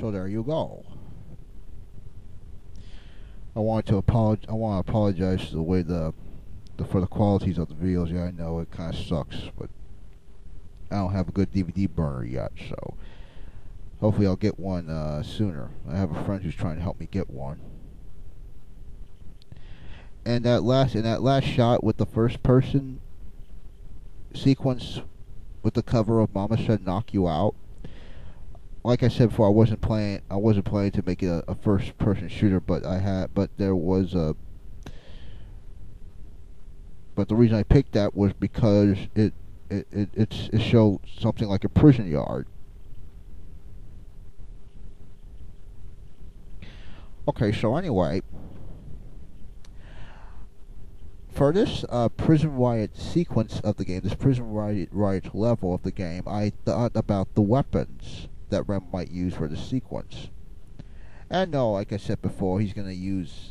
So there you go. I want to apologize for the way for the qualities of the videos. Yeah, I know it kind of sucks, but I don't have a good DVD burner yet, so hopefully I'll get one sooner. I have a friend who's trying to help me get one. And that last shot with the first person sequence with the cover of Mama Said Knock You Out. Like I said before, I wasn't planning to make it a first person shooter, but there was a but the reason I picked that was because it showed something like a prison yard. Okay, so anyway, for this prison riot sequence of the game, this prison riot level of the game, I thought about the weapons that Rambo might use for the sequence. And no, like I said before, he's gonna use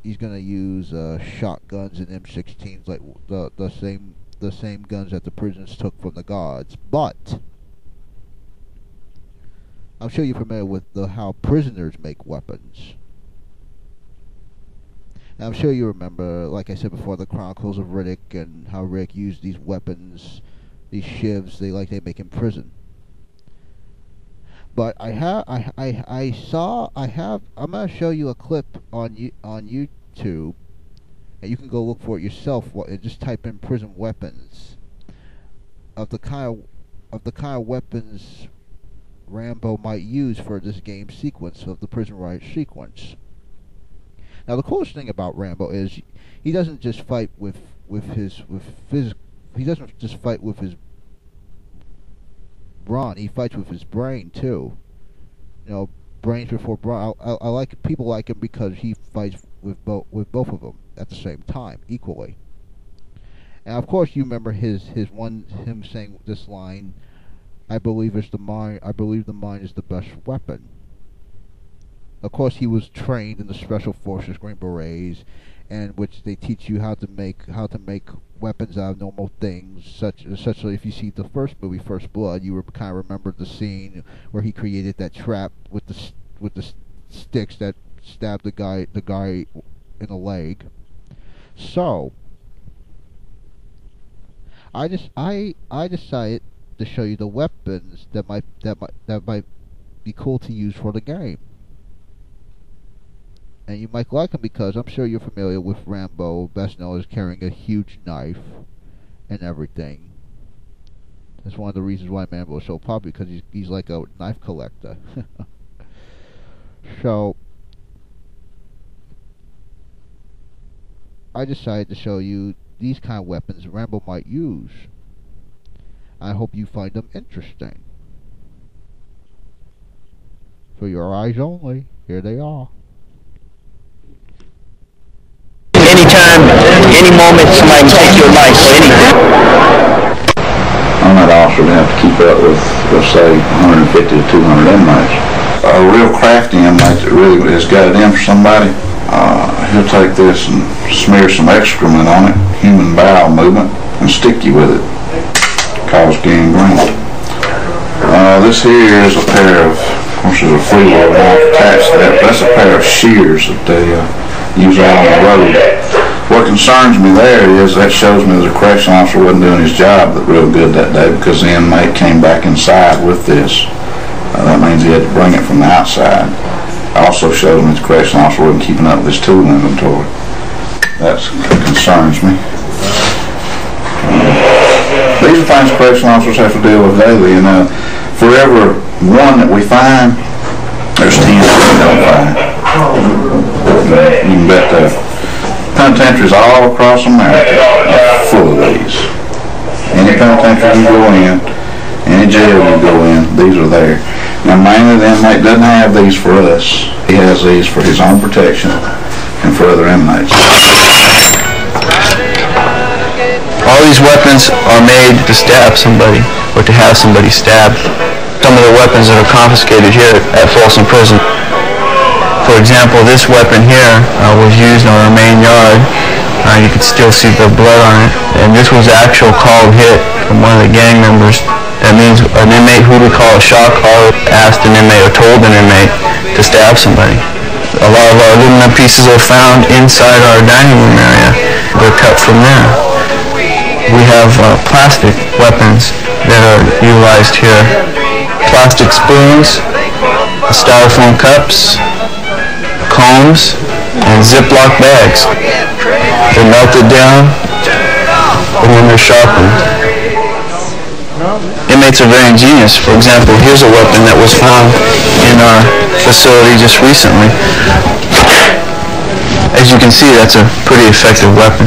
shotguns and M16s, like the same guns that the prisoners took from the guards. But I'm sure you're familiar with how prisoners make weapons. And I'm sure you remember, like I said before, the Chronicles of Riddick and how Rick used these weapons, these shivs they make in prison. But I'm gonna show you a clip on YouTube, and you can go look for it yourself. Just type in prison weapons of the kind of weapons Rambo might use for this game sequence of the prison riot sequence. Now the coolest thing about Rambo is he doesn't just fight with his brawn. He fights with his brain too. You know, brains before brawn. I like people like him because he fights with both of them at the same time equally. And of course, you remember him saying this line, I believe the mind is the best weapon. Of course, he was trained in the Special Forces, Green Berets, and which they teach you how to make weapons out of normal things. Such if you see the first movie, First Blood, you kind of remember the scene where he created that trap with the sticks that stabbed the guy in the leg. So I decided to show you the weapons that might be cool to use for the game. And you might like them because I'm sure you're familiar with Rambo, best known as carrying a huge knife and everything. That's one of the reasons why Rambo is so popular, because he's like a knife collector. So I decided to show you these kind of weapons Rambo might use. I hope you find them interesting. For your eyes only, here they are. Anytime, any moment, somebody can take your life, anything. I'm that officer to have to keep up with, let's say, 150 to 200 inmates. A real crafty inmate that really has got it in for somebody, he'll take this and smear some excrement on it, human bowel movement, and stick you with it. Cause gangrene. This here is a pair of course, there's a freewheel attached to that. That's a pair of shears that they use out on the road. What concerns me there is that shows me that the correction officer wasn't doing his job real good that day, because the inmate came back inside with this. That means he had to bring it from the outside. Also shows me the correction officer wasn't keeping up with his tool inventory. That concerns me. These are things correction officers have to deal with daily, and for every one that we find, there's 10 that we don't find. You can bet the penitentiaries all across America are full of these. Any penitentiary you go in, any jail you go in, these are there. Now mainly the inmate doesn't have these for us. He has these for his own protection and for other inmates. All these weapons are made to stab somebody or to have somebody stabbed. Some of the weapons that are confiscated here at Folsom Prison. For example, this weapon here was used on our main yard. You can still see the blood on it. And this was the actual called hit from one of the gang members that That means an inmate who we call a shock collar asked an inmate or told an inmate to stab somebody. A lot of our aluminum pieces are found inside our dining room area. They're cut from there. We have plastic weapons that are utilized here. Plastic spoons, styrofoam cups, combs, and Ziploc bags. They're melted down, and then they're sharpened. Inmates are very ingenious. For example, here's a weapon that was found in our facility just recently. As you can see, that's a pretty effective weapon.